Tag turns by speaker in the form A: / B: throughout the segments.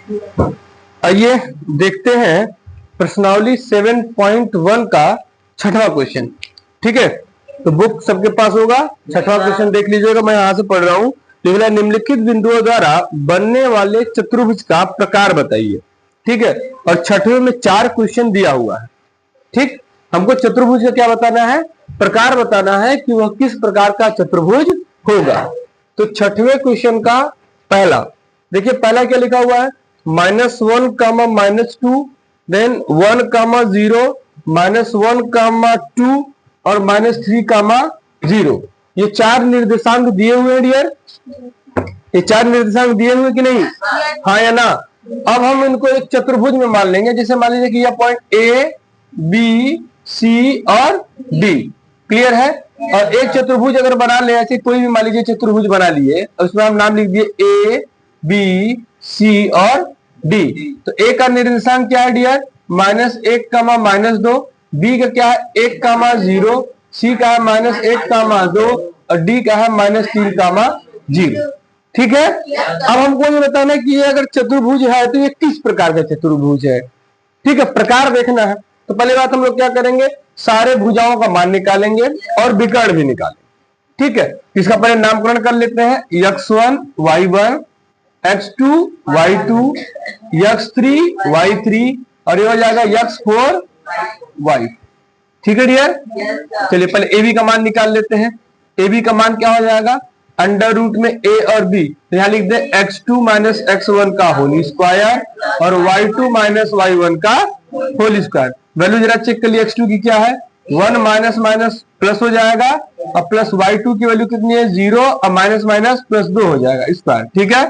A: आइए देखते हैं प्रश्नावली 7.1 का छठवां क्वेश्चन। ठीक है, तो बुक सबके पास होगा, छठवां क्वेश्चन देख लीजिएगा। मैं यहां से पढ़ रहा हूं। निम्नलिखित बिंदुओं द्वारा बनने वाले चतुर्भुज का प्रकार बताइए। ठीक है, और छठवें में 4 क्वेश्चन दिया हुआ है। ठीक, हमको चतुर्भुज का क्या बताना है? प्रकार बताना है कि वह किस प्रकार का चतुर्भुज होगा। तो छठवें क्वेश्चन का पहला देखिए, पहला क्या लिखा हुआ है? -1, -2, देन 1, 0, -1, 2 और -3, 0। ये 4 निर्देशांक दिए हुए हैं डियर। ये 4 निर्देशांक दिए हुए कि नहीं? हाँ या ना? अब हम इनको एक चतुर्भुज में मान लेंगे। जैसे मान लीजिए कि यह पॉइंट ए, बी, सी और डी क्लियर है। और एक चतुर्भुज अगर बना ले, ऐसे कोई भी मान लीजिए चतुर्भुज बना लिए, उसमें हम नाम लिख दिए ए, बी, सी और डी। तो ए का निर्देशांक क्या है डियर? -1, -2। बी का क्या है? 1, 0। सी का है -1, 2 और डी का है -3, 0। ठीक है, अब हमको ये बताना है कि ये अगर चतुर्भुज है तो ये किस प्रकार का चतुर्भुज है। ठीक है, प्रकार देखना है। तो पहले बात हम लोग क्या करेंगे? सारे भुजाओं का मान निकालेंगे और विकर्ण भी निकालेंगे। ठीक है, इसका पहले नामकरण कर लेते हैं। x1 y1, x2 y2, x3 y3 और ये हो जाएगा x4 y। ठीक है डियर, चलिए पहले ए बी का मान निकाल लेते हैं। ए बी का मान क्या हो जाएगा? अंडर रूट में ए और बी, तो यहां लिख दे x2 - x1 का होल स्क्वायर और y2 - y1 का होल स्क्वायर। वैल्यू जरा चेक कर लिए, x2 की क्या है? 1 माइनस माइनस प्लस हो जाएगा और प्लस y2 की वैल्यू कितनी है? 0 और माइनस माइनस प्लस 2 हो जाएगा स्क्वायर। ठीक है,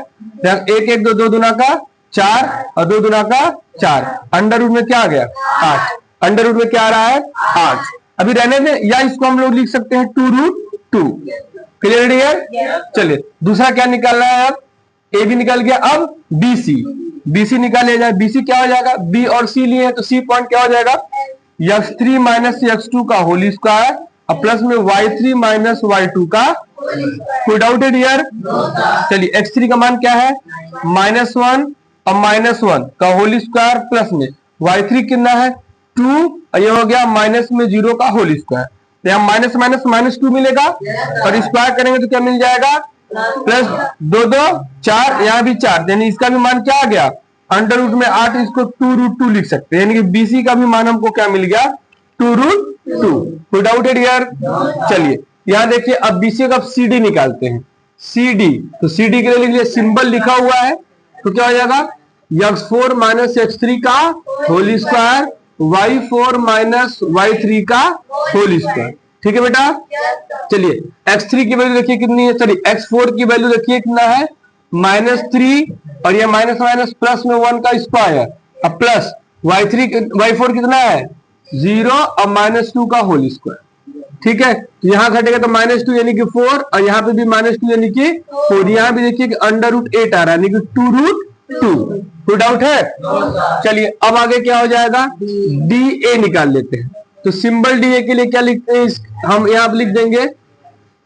A: 1 1 2 2 दूना का 4 और 2 दूना का 4। अंडर रूट में क्या आ गया? 8। अंडर रूट में क्या आ रहा है? 8। अभी रहने दें, या इसको हम लोग लिख सकते हैं 2√2। Clear dear? चलिए दूसरा क्या निकालना है? अब ए बी निकल गया। अब बीसी, बीसी निकाल जाए। बीसी क्या हो जाएगा? बी और सी लिए हैं तो सी पॉइंट क्या हो जाएगा? x3 - x2 का होल स्क्वायर और प्लस में y3 - y2 का। कोई डाउट है डियर? चलिए x3 का मान क्या है? -1 और -1 का होल स्क्वायर प्लस में y3 कितना है? 2 और ये हो गया माइनस में 0 का होल स्क्वायर। तो यहाँ माइनस माइनस -2 मिलेगा और स्क्वायर करेंगे तो क्या मिल जाएगा? प्लस 2 2 4, यहाँ भी 4, यानी इसका भी मान क्या आ गया? अंडर रूट में 8, इसको 2√2 लिख सकते हैं। यानी कि बीसी का भी मान हमको क्या मिल गया? 2√2। कोई डाउट है डियर? चलिए यहाँ देखिए, अब बीसी का सी डी निकालते हैं। सी डी, तो सी डी के लिए लिख लिया, सिंबल लिखा हुआ है तो क्या हो जाएगा? x4 - x3 का होल स्क्वायर, y4 - y3 का होल स्क्वायर। ठीक है बेटा, चलिए x3 की वैल्यू देखिए कितनी है? सॉरी x4 की वैल्यू देखिए कितना है? -3 और ये माइनस माइनस प्लस में 1 का स्क्वायर और प्लस y4 कितना है? 0 और -2 का होल स्क्वायर। ठीक है, तो यहां घटेगा तो -2 यानी कि 4 और यहाँ पे भी -2 यानी कि 4। यहाँ भी देखिए कि अंडर रूट 8 आ रहा है यानी कि 2√2। कोई डाउट है? चलिए अब आगे क्या हो जाएगा? डी ए निकाल लेते हैं। तो सिंबल डी ए के लिए क्या लिखते हैं? हम यहाँ पे लिख देंगे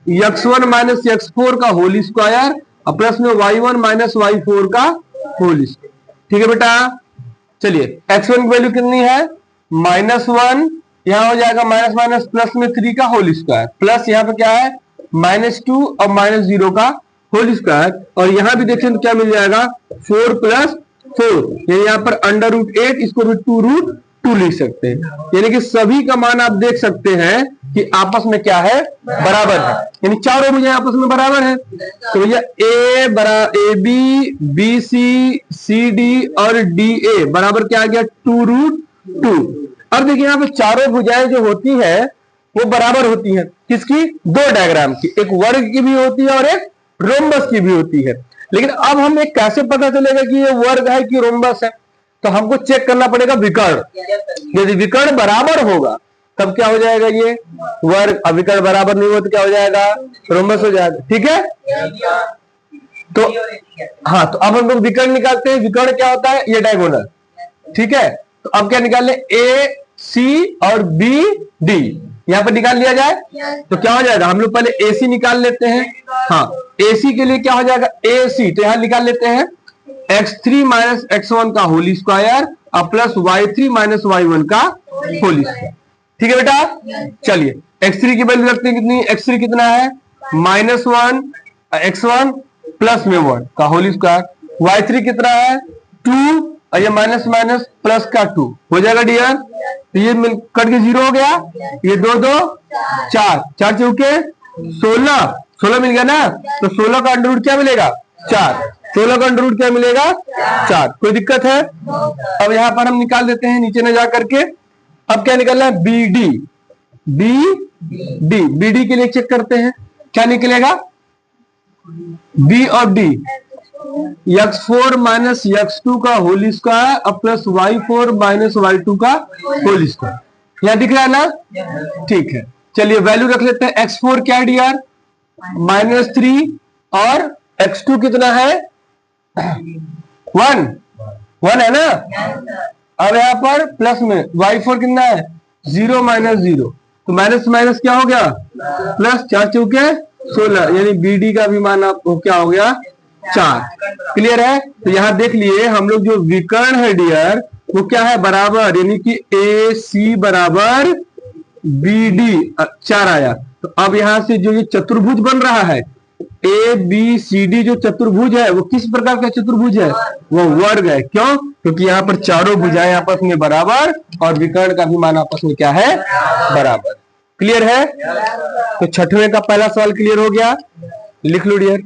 A: x1 - x4 का होल स्क्वायर और प्लस में y1 - y4 का होल स्क्वायर। ठीक है बेटा, चलिए x1 की वैल्यू कितनी है? -1, यहाँ हो जाएगा माइनस माइनस प्लस में 3 का होल स्क्वायर प्लस यहाँ पे क्या है? -2 और -0 का होल स्क्वायर और यहाँ भी देखिए तो क्या मिल जाएगा? 4 + 4, यानी यहाँ पर अंडर रूट 8, इसको भी 2√2 लिख सकते हैं। यानी कि सभी का मान आप देख सकते हैं कि आपस में क्या है? बराबर है, यानी चारों भुजाएं आपस में बराबर है। तो भैया A B, B C, C D और डी ए बराबर क्या आ गया? 2√2। अब देखिए यहाँ पे चारों भुजाएं जो होती है वो बराबर होती है। किसकी? 2 डायग्राम की, एक वर्ग की भी होती है और एक रोम्बस की भी होती है। लेकिन अब हमें कैसे पता चलेगा कि ये वर्ग है कि रोम्बस है? तो हमको चेक करना पड़ेगा विकर्ण। यदि विकर्ण बराबर होगा तब क्या हो जाएगा? ये वर्ग। अब विकर्ण बराबर नहीं हो तो क्या हो जाएगा? रोम्बस हो जाएगा। ठीक है, तो हाँ, तो अब हम लोग विकर्ण निकालते हैं। विकर्ण क्या होता है? ये डायगोनल। ठीक है, तो अब क्या निकाल ले? ए सी और बी डी यहाँ पर निकाल लिया जाए तो क्या हो जाएगा? हम लोग पहले AC निकाल लेते हैं। हाँ, AC के लिए क्या हो जाएगा? AC, तो यहां निकाल लेते हैं x3 माइनस x1 का होल स्क्वायर और प्लस y3 माइनस y1 का होल स्क्वायर। ठीक है बेटा, चलिए x3 की वैल्यू रखते हैं कितनी, x3 कितना है -1 x1 प्लस में 1 का होल स्क्वायर, y3 कितना है 2 और ये माइनस माइनस प्लस का 2 हो जाएगा डियर। तो ये कट के 0 हो गया, ये 2 2 4 4 चौके 16 मिल गया ना। तो 16 का अंडर रूट क्या मिलेगा 4, 16 का अंडर रूट क्या मिलेगा 4। कोई दिक्कत है? अब यहां पर हम निकाल देते हैं नीचे न जा करके। अब क्या निकलना है बी डी के लिए चेक करते हैं क्या निकलेगा, बी और डी x4 माइनस x2 का होल स्क्वायर और प्लस y4 माइनस y2 का होल स्क्वायर। यहां दिख रहा है ना, ठीक है। चलिए वैल्यू रख लेते हैं, x4 क्या है डियर -3 और x2 कितना है 1 है ना। अब यहां पर प्लस में y4 कितना है 0 माइनस 0, तो माइनस माइनस क्या हो गया प्लस, 4 चौके 16, यानी बी डी का भी मान आपको क्या हो गया 4। क्लियर है? तो यहां देख लिए हम लोग जो विकर्ण है डियर वो क्या है बराबर, यानी कि ए सी बराबर बी डी 4 आया। तो अब यहां से जो ये चतुर्भुज बन रहा है ए बी सी डी, जो चतुर्भुज है वो किस प्रकार का चतुर्भुज है, वो वर्ग है। क्यों? क्योंकि यहाँ पर चारों भुजाएं आपस में बराबर और विकर्ण का भी मान आपस में क्या है बराबर। क्लियर है? तो छठवें का पहला सवाल क्लियर हो गया, लिख लो डियर।